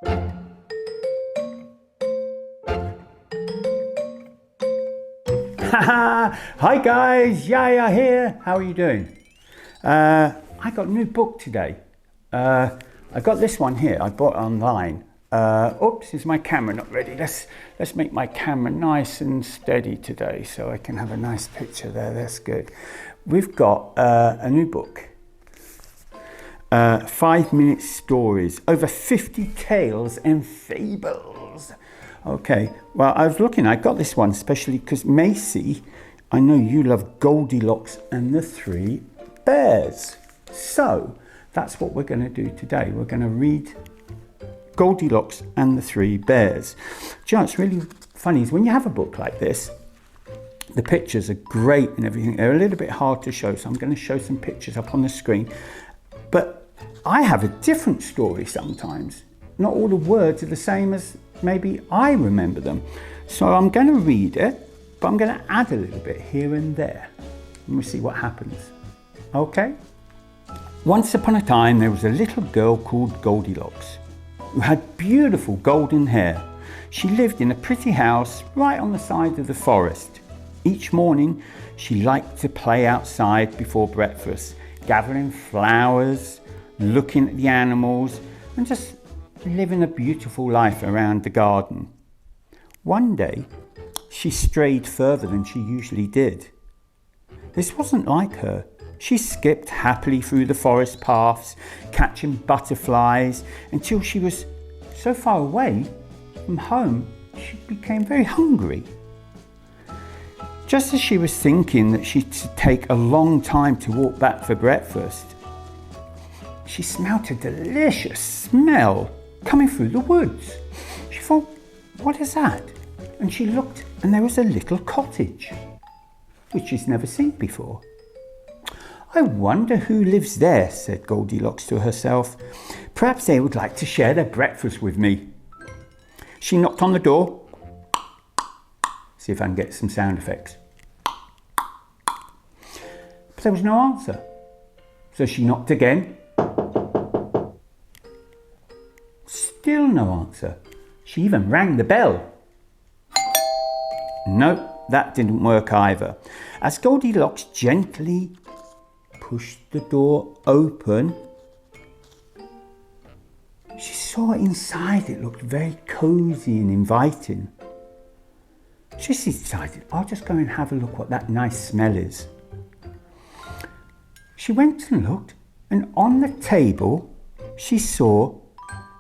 Hi guys, Jaja here. How are you doing? I got a new book today. I got this one here. I bought it online. Oops, is my camera not ready? Let's make my camera nice and steady today so I can have a nice picture there. That's good. We've got a new book. 5-minute stories, over 50 tales and fables. Okay, well, I was looking, I got this one especially because Maisie, I know you love Goldilocks and the 3 Bears. So that's what we're going to do today. We're going to read Goldilocks and the 3 Bears. Do you know, it's really funny is when you have a book like this, the pictures are great and everything. They're a little bit hard to show, so I'm going to show some pictures up on the screen. But I have a different story sometimes. Not all the words are the same as maybe I remember them. So I'm going to read it, but I'm going to add a little bit here and there. And we'll see what happens. Okay? Once upon a time, there was a little girl called Goldilocks who had beautiful golden hair. She lived in a pretty house right on the side of the forest. Each morning, she liked to play outside before breakfast, gathering flowers, looking at the animals, and just living a beautiful life around the garden. One day, she strayed further than she usually did. This wasn't like her. She skipped happily through the forest paths, catching butterflies, until she was so far away from home, she became very hungry. Just as she was thinking that she'd take a long time to walk back for breakfast, she smelt a delicious smell coming through the woods. She thought, what is that? And she looked, and there was a little cottage, which she's never seen before. I wonder who lives there, said Goldilocks to herself. Perhaps they would like to share their breakfast with me. She knocked on the door. See if I can get some sound effects. But there was no answer. So she knocked again. Still no answer. She even rang the bell. No, that didn't work either. As Goldilocks gently pushed the door open, she saw inside it looked very cozy and inviting. She decided, I'll just go and have a look what that nice smell is. She went and looked, and on the table she saw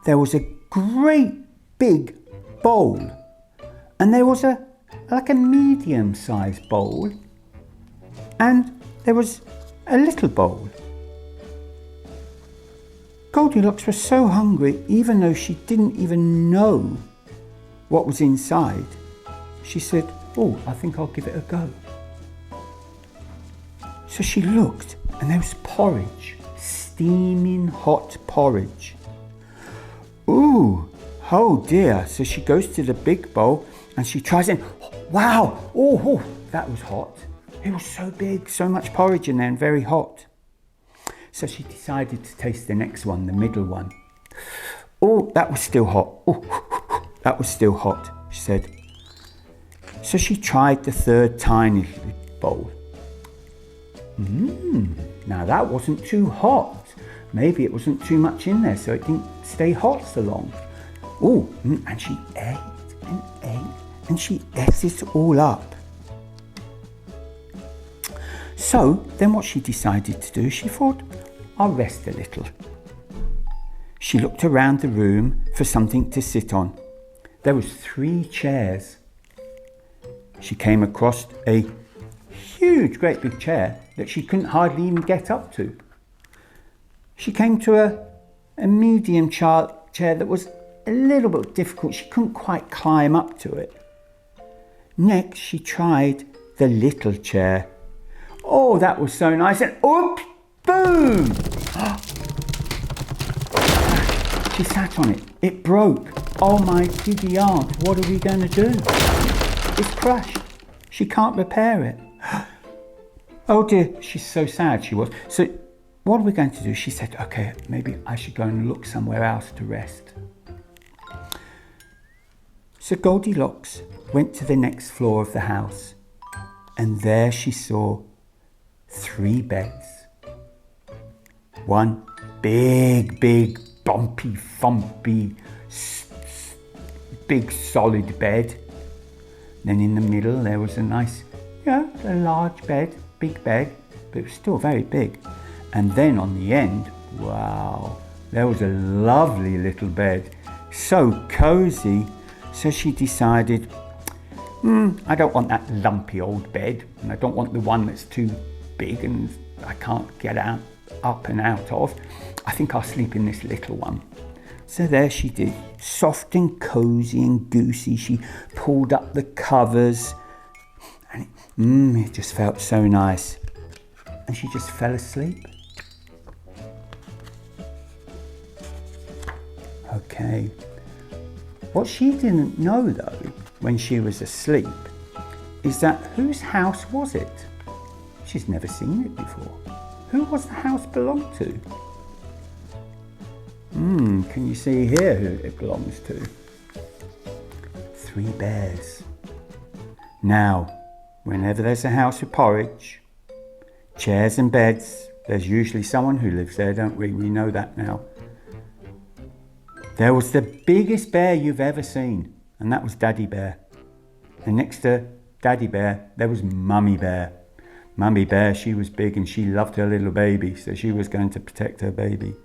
there was a great big bowl, and there was like a medium-sized bowl, and there was a little bowl. Goldilocks was so hungry, even though she didn't even know what was inside. She said, oh, I think I'll give it a go. So she looked, and there was porridge, steaming hot porridge. Ooh, oh dear. So she goes to the big bowl and she tries it. Wow, oh, that was hot. It was so big, so much porridge in there and very hot. So she decided to taste the next one, the middle one. Oh, that was still hot. Oh, that was still hot, she said. So she tried the third tiny bowl. Now that wasn't too hot. Maybe it wasn't too much in there, so it didn't stay hot so long. Oh, and she ate and ate, and she ate it all up. So then what she decided to do, she thought, I'll rest a little. She looked around the room for something to sit on. There was 3 chairs. She came across a huge, great big chair that she couldn't hardly even get up to. She came to a medium chair that was a little bit difficult. She couldn't quite climb up to it. Next, she tried the little chair. Oh, that was so nice. And oops, boom! She sat on it. It broke. Oh my giddy aunt, what are we going to do? It's crushed. She can't repair it. Oh dear, she's so sad she was. So what are we going to do? She said, okay, maybe I should go and look somewhere else to rest. So Goldilocks went to the next floor of the house, and there she saw 3 beds. One big, bumpy, thumpy, big solid bed. Then in the middle there was a nice, a large bed, big bed, but it was still very big. And then on the end, wow, there was a lovely little bed, so cozy. So she decided, I don't want that lumpy old bed, and I don't want the one that's too big and I can't get up and out of. I think I'll sleep in this little one. So there she did, soft and cozy and goosey. She pulled up the covers, and it just felt so nice. And she just fell asleep. Okay. What she didn't know though, when she was asleep, is that whose house was it? She's never seen it before. Who was the house belong to? Can you see here who it belongs to? 3 bears. Now, whenever there's a house with porridge, chairs and beds, there's usually someone who lives there, don't we? We know that now. There was the biggest bear you've ever seen, and that was Daddy Bear. And next to Daddy Bear, there was Mummy Bear. Mummy Bear, she was big and she loved her little baby, so she was going to protect her baby.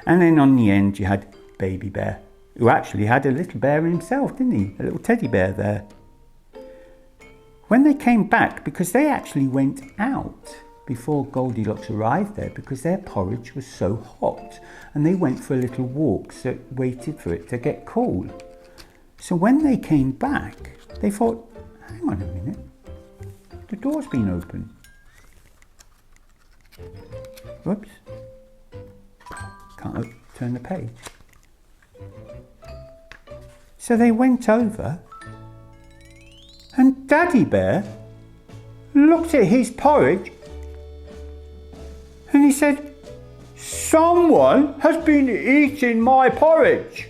And then on the end, you had Baby Bear, who actually had a little bear himself, didn't he? A little teddy bear there. When they came back, because they actually went out before Goldilocks arrived there, because their porridge was so hot, and they went for a little walk, so waited for it to get cool. So when they came back, they thought, hang on a minute, the door's been open. Whoops. Can't turn the page. So they went over, and Daddy Bear looked at his porridge and he said, "Someone has been eating my porridge."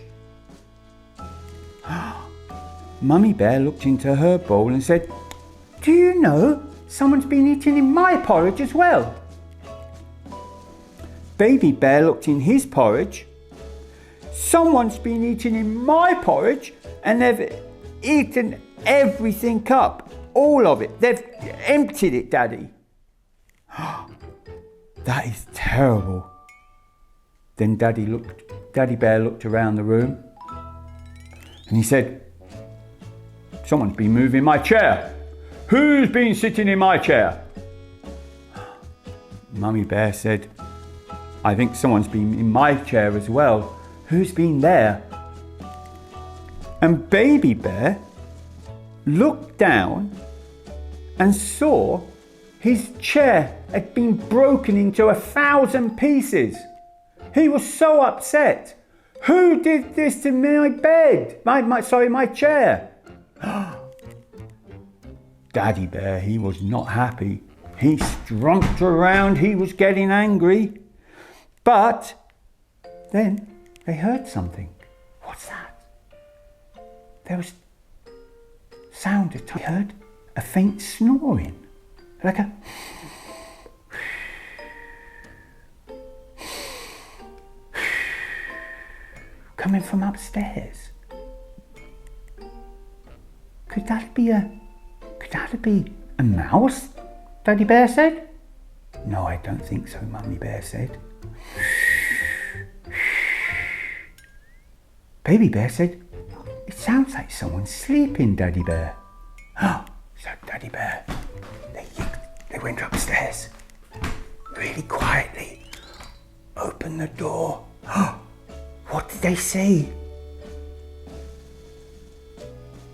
Mummy Bear looked into her bowl and said, "Do you know someone's been eating in my porridge as well?" Baby Bear looked in his porridge. "Someone's been eating in my porridge and they've eaten everything up, all of it. They've emptied it, Daddy." That is terrible. Then Daddy Bear looked around the room and he said, "Someone's been moving my chair. Who's been sitting in my chair?" Mummy Bear said, "I think someone's been in my chair as well. Who's been there?" And Baby Bear looked down and saw his chair had been broken into 1,000 pieces. He was so upset. "Who did this to my bed? My chair?" Daddy Bear, he was not happy. He stomped around, he was getting angry. But then they heard something. What's that? There was sound. They heard a faint snoring, like a coming from upstairs. Could that be a mouse? Daddy Bear said. "No, I don't think so," Mummy Bear said. Baby Bear said, "It sounds like someone's sleeping, Daddy Bear." So Daddy Bear, they went upstairs, really quietly, opened the door. What did they see?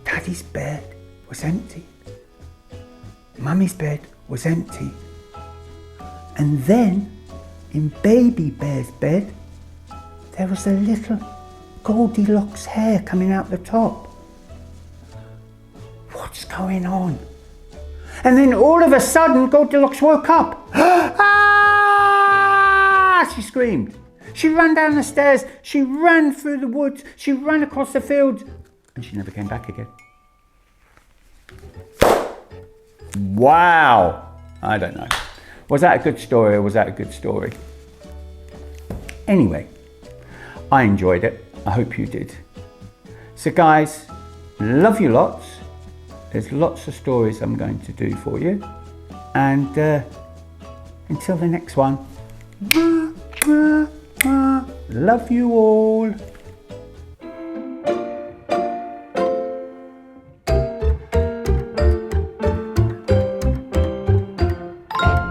Daddy's bed was empty. Mummy's bed was empty. And then, in Baby Bear's bed, there was a little Goldilocks hair coming out the top. What's going on? And then all of a sudden, Goldilocks woke up. "Ah!" she screamed. She ran down the stairs. She ran through the woods. She ran across the fields. and she never came back again. Wow! I don't know. Was that a good story or was that a good story? Anyway, I enjoyed it. I hope you did. So guys, love you lots. There's lots of stories I'm going to do for you. And until the next one, love you all.